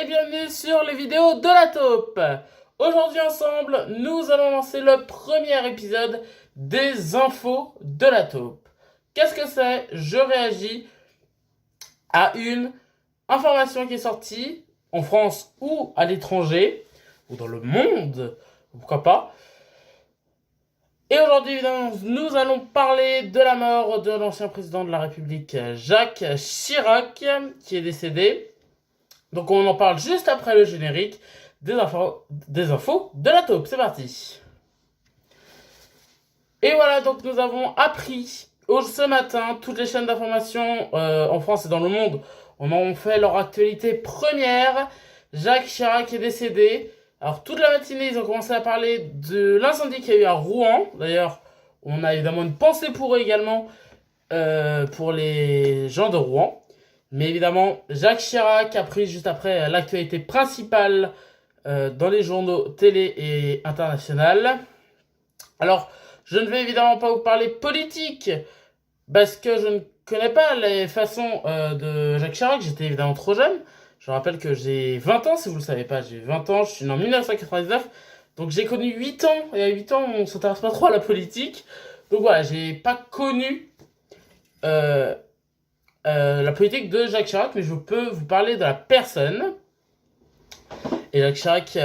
et bienvenue sur les vidéos de la taupe. Aujourd'hui ensemble, nous allons lancer le premier épisode des infos de la taupe. Qu'est-ce que c'est? Je réagis à une information qui est sortie en France ou à l'étranger, ou dans le monde, pourquoi pas. Et aujourd'hui, évidemment, nous allons parler de la mort de l'ancien président de la République, Jacques Chirac, qui est décédé. Donc on en parle juste après le générique des infos de la taupe. C'est parti. Et voilà, donc nous avons appris ce matin, toutes les chaînes d'information en France et dans le monde ont fait leur actualité première. Jacques Chirac est décédé. Alors toute la matinée, ils ont commencé à parler de l'incendie qu'il y a eu à Rouen. D'ailleurs, on a évidemment une pensée pour eux également, pour les gens de Rouen. Mais évidemment, Jacques Chirac a pris juste après l'actualité principale dans les journaux télé et internationaux. Alors, je ne vais évidemment pas vous parler politique, parce que je ne connais pas les façons de Jacques Chirac. J'étais évidemment trop jeune. Je rappelle que j'ai 20 ans, si vous ne le savez pas. J'ai 20 ans, je suis né en 1999. Donc j'ai connu 8 ans. Et à 8 ans, on ne s'intéresse pas trop à la politique. Donc voilà, j'ai pas connu la politique de Jacques Chirac, mais je peux vous parler de la personne. Et Jacques Chirac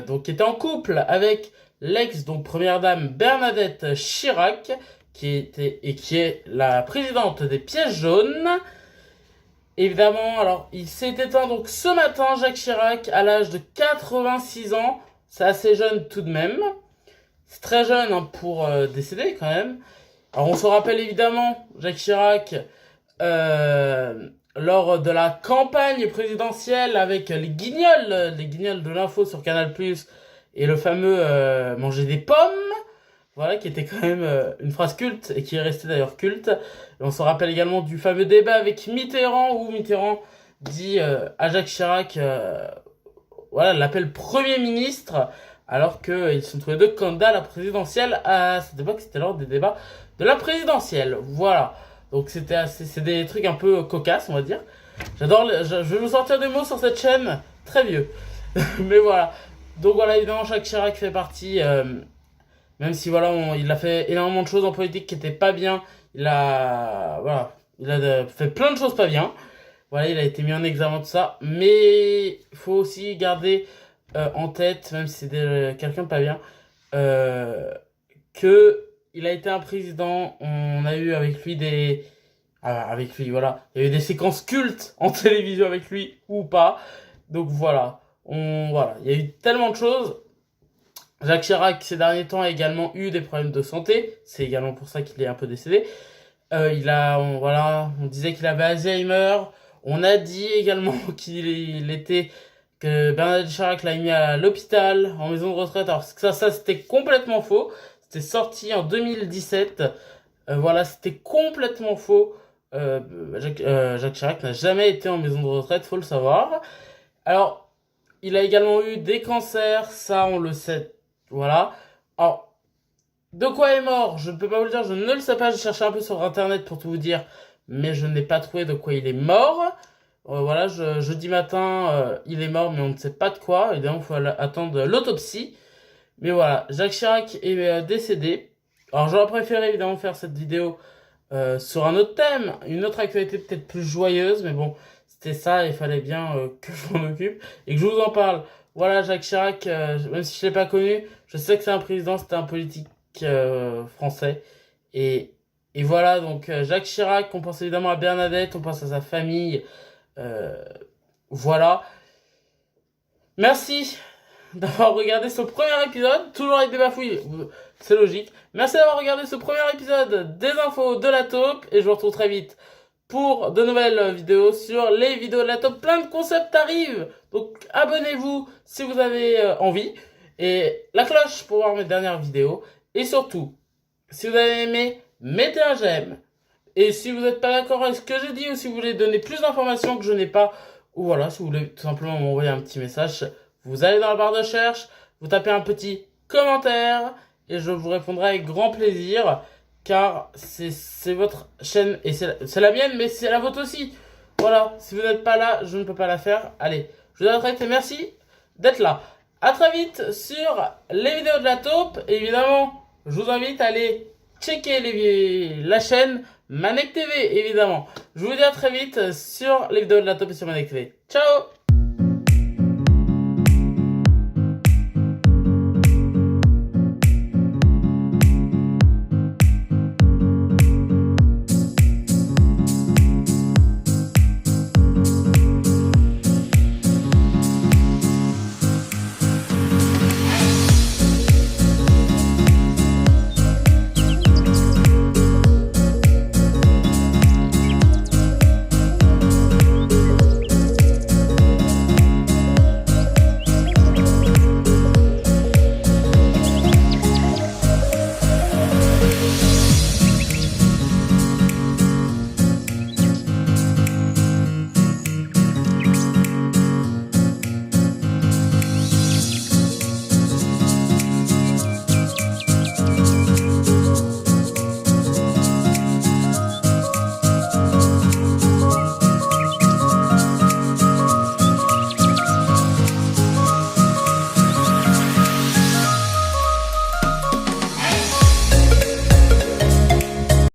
donc était en couple avec l'ex, donc première dame Bernadette Chirac, qui est la présidente des Pièces jaunes. Évidemment, alors il s'est éteint donc ce matin, Jacques Chirac, à l'âge de 86 ans. C'est assez jeune tout de même. C'est très jeune hein, pour décéder quand même. Alors on se rappelle évidemment Jacques Chirac lors de la campagne présidentielle avec les guignols de l'info sur Canal+, et le fameux manger des pommes. Voilà, qui était quand même une phrase culte et qui est restée d'ailleurs culte. Et on se rappelle également du fameux débat avec Mitterrand où Mitterrand dit à Jacques Chirac, voilà, l'appelle Premier ministre, alors qu'ils sont tous les deux candidats à la présidentielle. À cette époque, c'était lors des débats de la présidentielle. Voilà. Donc c'est des trucs un peu cocasses, on va dire. Je vais vous sortir des mots sur cette chaîne, très vieux. Mais voilà. Donc voilà, évidemment, Jacques Chirac fait partie... même si voilà, il a fait énormément de choses en politique qui n'étaient pas bien, il a fait plein de choses pas bien. Voilà, il a été mis en examen de ça, mais il faut aussi garder en tête, même si c'est quelqu'un de pas bien, que il a été un président. On a eu avec lui voilà, il y a eu des séquences cultes en télévision avec lui ou pas. Donc voilà, il y a eu tellement de choses. Jacques Chirac, ces derniers temps, a également eu des problèmes de santé. C'est également pour ça qu'il est un peu décédé. On disait qu'il avait Alzheimer. On a dit également que Bernadette Chirac l'a mis à l'hôpital, en maison de retraite. Alors ça c'était complètement faux. C'était sorti en 2017. Voilà, c'était complètement faux. Jacques Chirac n'a jamais été en maison de retraite, faut le savoir. Alors, il a également eu des cancers, ça on le sait. Voilà. Alors, de quoi est mort? Je ne peux pas vous le dire, je ne le sais pas. J'ai cherché un peu sur internet pour tout vous dire, mais je n'ai pas trouvé de quoi il est mort. Voilà, jeudi matin, il est mort, mais on ne sait pas de quoi. Évidemment, il faut attendre l'autopsie. Mais voilà, Jacques Chirac est décédé. Alors, j'aurais préféré évidemment faire cette vidéo sur un autre thème, une autre actualité peut-être plus joyeuse, mais bon, c'était ça, il fallait bien que je m'en occupe et que je vous en parle. Voilà, Jacques Chirac, même si je l'ai pas connu, je sais que c'est un président, c'était un politique français. Et voilà, donc Jacques Chirac, on pense évidemment à Bernadette, on pense à sa famille. Voilà. Merci d'avoir regardé ce premier épisode, toujours avec des bafouilles, c'est logique. Merci d'avoir regardé ce premier épisode des infos de la taupe, et je vous retrouve très vite pour de nouvelles vidéos sur les vidéos de la taupe. Plein de concepts arrivent, donc abonnez-vous si vous avez envie, et la cloche pour voir mes dernières vidéos. Et surtout, si vous avez aimé, mettez un j'aime. Et si vous n'êtes pas d'accord avec ce que je dis, ou si vous voulez donner plus d'informations que je n'ai pas, ou voilà, si vous voulez tout simplement m'envoyer un petit message, vous allez dans la barre de recherche, vous tapez un petit commentaire, et je vous répondrai avec grand plaisir, car c'est votre chaîne, et c'est la mienne, mais c'est la vôtre aussi. Voilà, si vous n'êtes pas là, je ne peux pas la faire. Allez, Je vous dis à très vite et merci d'être là. À très vite sur les vidéos de la taupe. Et évidemment, je vous invite à aller checker la chaîne Manek TV, évidemment. Je vous dis à très vite sur les vidéos de la taupe et sur Manek TV. Ciao!